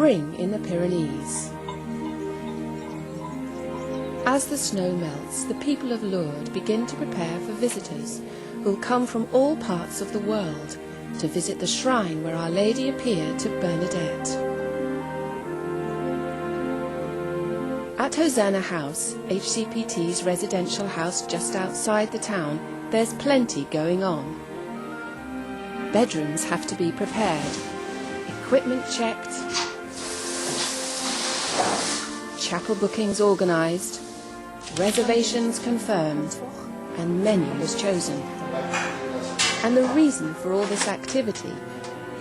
Spring in the Pyrenees. As the snow melts, the people of Lourdes begin to prepare for visitors who'll come from all parts of the world to visit the shrine where Our Lady appeared to Bernadette. At Hosanna House, HCPT's residential house just outside the town, there's plenty going on. Bedrooms have to be prepared, equipment checked, chapel bookings organised, reservations confirmed, and menus chosen. And the reason for all this activity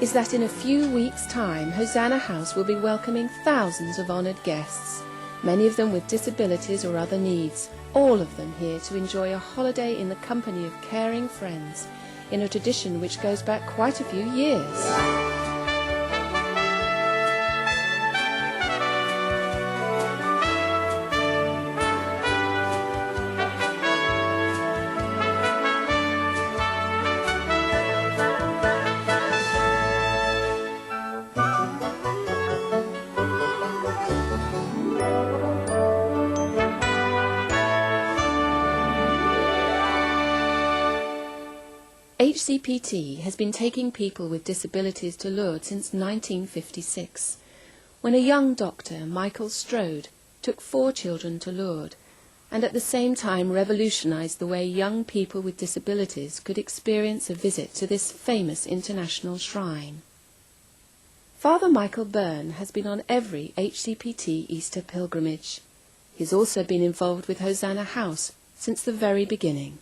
is that in a few weeks' time, Hosanna House will be welcoming thousands of honoured guests, many of them with disabilities or other needs, all of them here to enjoy a holiday in the company of caring friends, in a tradition which goes back quite a few years. HCPT has been taking people with disabilities to Lourdes since 1956, when a young doctor, Michael Strode, took 4 children to Lourdes, and at the same time revolutionised the way young people with disabilities could experience a visit to this famous international shrine. Father Michael Byrne has been on every HCPT Easter pilgrimage. He's also been involved with Hosanna House since the very beginning.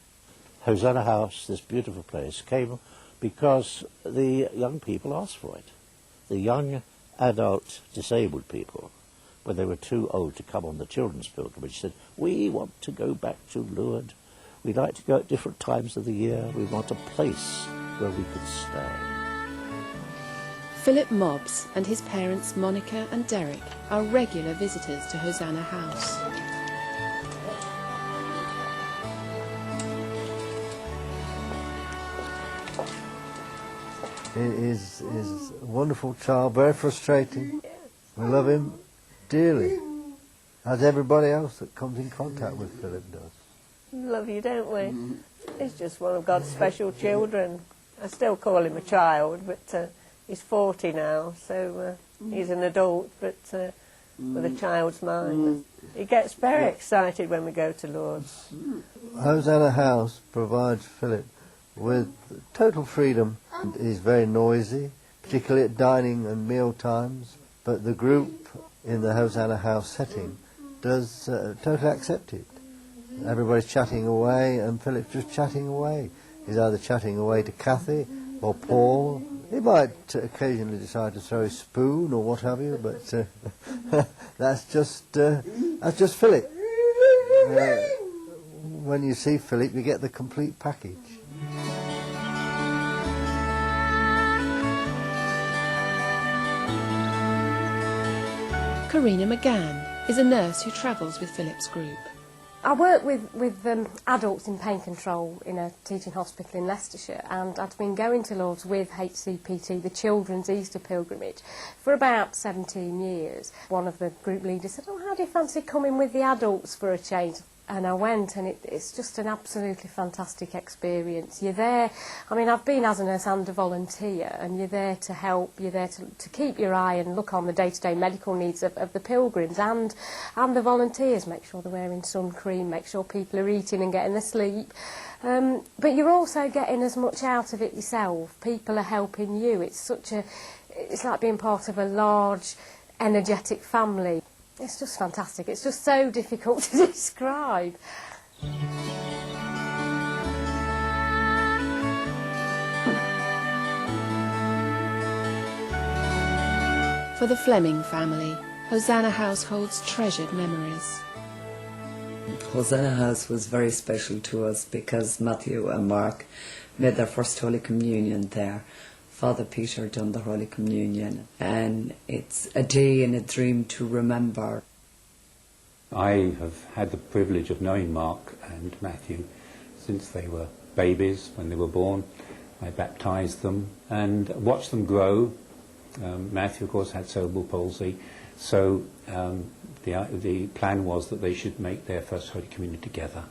Hosanna House, this beautiful place, came because the young people asked for it. The young adult disabled people, when they were too old to come on the children's pilgrimage, said, "We want to go back to Lourdes. We'd like to go at different times of the year. We want a place where we could stay." Philip Mobbs and his parents Monica and Derek are regular visitors to Hosanna House. He is a wonderful child, very frustrating. We love him dearly, as everybody else that comes in contact with Philip does. Love you, don't we? He's just one of God's special children. I still call him a child, but he's 40 now, so he's an adult, but with a child's mind. He gets very excited when we go to Lourdes. Hosanna House provides Philip with total freedom. He's very noisy, particularly at dining and meal times, but the group in the Hosanna House setting does totally accept it. Everybody's chatting away and Philip's just chatting away. He's either chatting away to Kathy or Paul. He might occasionally decide to throw a spoon or what have you, but that's just Philip. When you see Philip, you get the complete package. Karina McGann is a nurse who travels with Philip's group. I work with adults in pain control in a teaching hospital in Leicestershire, and I'd been going to Lourdes with HCPT, the Children's Easter Pilgrimage, for about 17 years. One of the group leaders said, "Oh, how do you fancy coming with the adults for a change?" And I went, and it's just an absolutely fantastic experience. You're there, I mean, I've been as a nurse and a volunteer, and you're there to help, you're there to keep your eye and look on the day-to-day medical needs of the pilgrims and the volunteers, make sure they're wearing sun cream, make sure people are eating and getting their sleep. But you're also getting as much out of it yourself. People are helping you. It's like being part of a large, energetic family. It's just fantastic. It's just so difficult to describe. For the Fleming family, Hosanna House holds treasured memories. Hosanna House was very special to us because Matthew and Mark made their first Holy Communion there. Father Peter done the Holy Communion, and it's a day and a dream to remember. I have had the privilege of knowing Mark and Matthew since they were babies, when they were born. I baptised them and watched them grow Matthew, of course, had cerebral palsy. So the plan was that they should make their first Holy Communion together.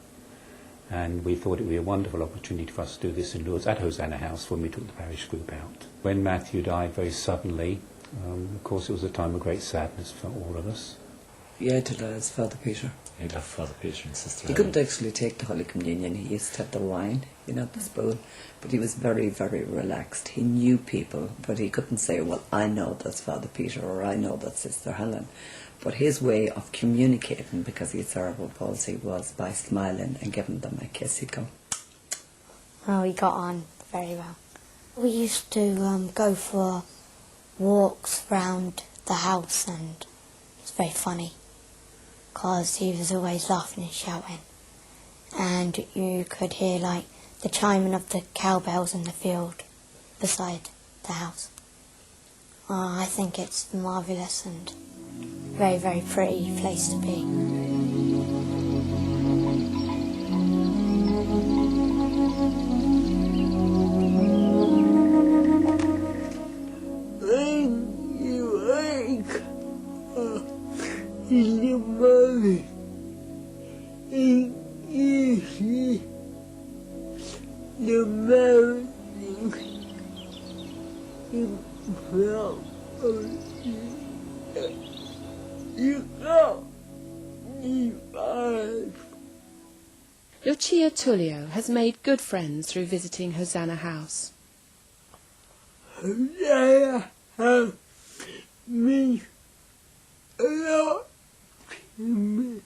And we thought it would be a wonderful opportunity for us to do this in Lourdes at Hosanna House when we took the parish group out. When Matthew died very suddenly, of course it was a time of great sadness for all of us. He idolized Father Peter. He loved Father Peter and Sister He couldn't actually take the Holy Communion. He used to have the wine, the spoon. But he was very, very relaxed. He knew people, but he couldn't say, well, I know that's Father Peter or I know that's Sister Helen. But his way of communicating, because he had cerebral palsy, was by smiling and giving them a kiss. He'd go. Oh, we got on very well. We used to go for walks round the house, and it's very funny because he was always laughing and shouting, and you could hear like the chiming of the cowbells in the field beside the house. I think it's marvellous and very, very pretty place to be. Lucia Tullio has made good friends through visiting Hosanna House. Hosanna House means a lot to me.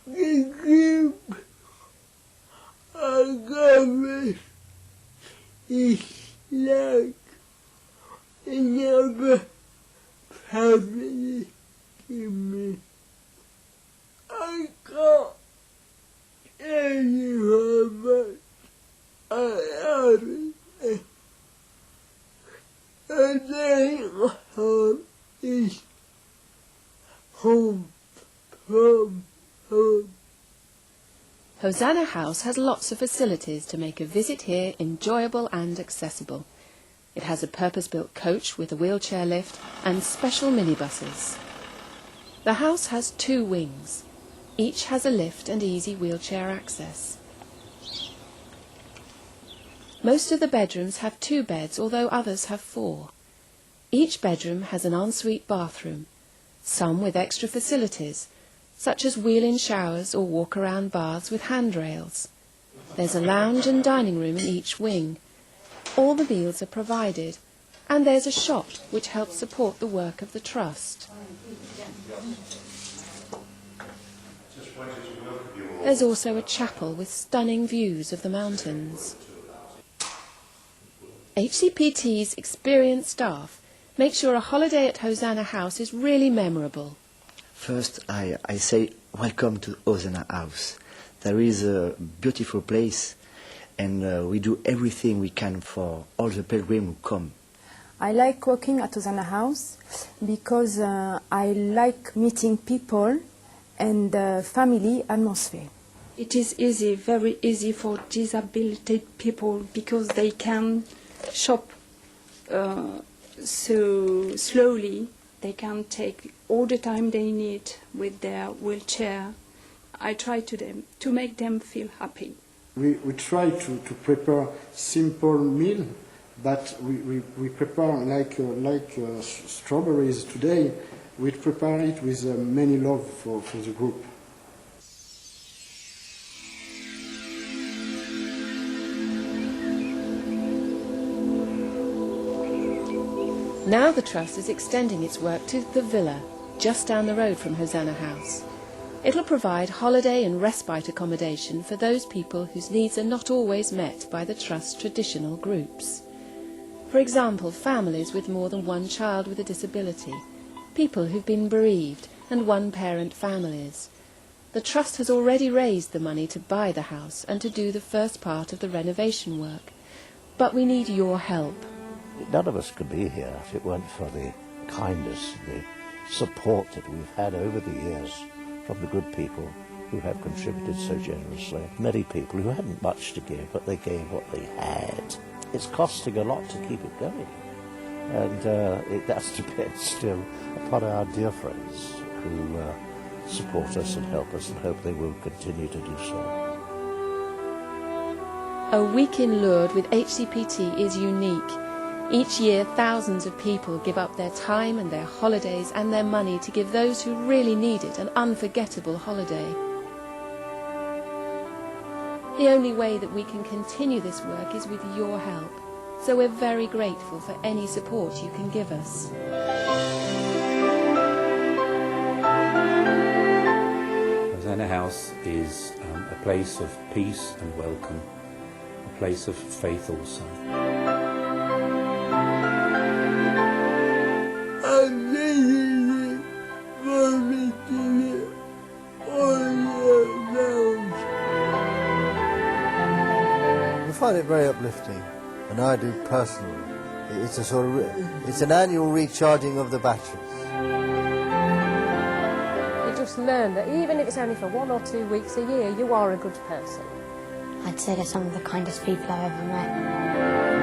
The group I go with is like another family to me. I can't tell you how much I love it. Hosanna House is home from home. Hosanna House has lots of facilities to make a visit here enjoyable and accessible. It has a purpose-built coach with a wheelchair lift and special minibuses. The house has 2 wings. Each has a lift and easy wheelchair access. Most of the bedrooms have 2 beds, although others have 4. Each bedroom has an ensuite bathroom, some with extra facilities, such as wheel-in showers or walk-around baths with handrails. There's a lounge and dining room in each wing. All the meals are provided, and there's a shop which helps support the work of the Trust. There's also a chapel with stunning views of the mountains. HCPT's experienced staff make sure a holiday at Hosanna House is really memorable. First, I say welcome to Hosanna House. There is a beautiful place, and we do everything we can for all the pilgrims who come. I like working at Hosanna House because I like meeting people and family atmosphere. It is easy, very easy for disabled people because they can shop so slowly. They can take all the time they need with their wheelchair. I try to make them feel happy. We try to prepare simple meal, but we prepare like strawberries today. We prepare it with many love for the group. Now the Trust is extending its work to the villa, just down the road from Hosanna House. It'll provide holiday and respite accommodation for those people whose needs are not always met by the Trust's traditional groups. For example, families with more than one child with a disability, people who've been bereaved, and one-parent families. The Trust has already raised the money to buy the house and to do the first part of the renovation work. But we need your help. None of us could be here if it weren't for the kindness, the support that we've had over the years from the good people who have contributed so generously. Many people who hadn't much to give, but they gave what they had. It's costing a lot to keep it going. And that's depends still upon our dear friends who support us and help us, and hope they will continue to do so. A week in Lourdes with HCPT is unique. Each year, thousands of people give up their time and their holidays and their money to give those who really need it an unforgettable holiday. The only way that we can continue this work is with your help, so we're very grateful for any support you can give us. Hosanna House is a place of peace and welcome, a place of faith also. We find it very uplifting, and I do personally. It's a sort of, it's an annual recharging of the batteries. You just learn that even if it's only for 1 or 2 weeks a year, you are a good person. I'd say they're some of the kindest people I've ever met.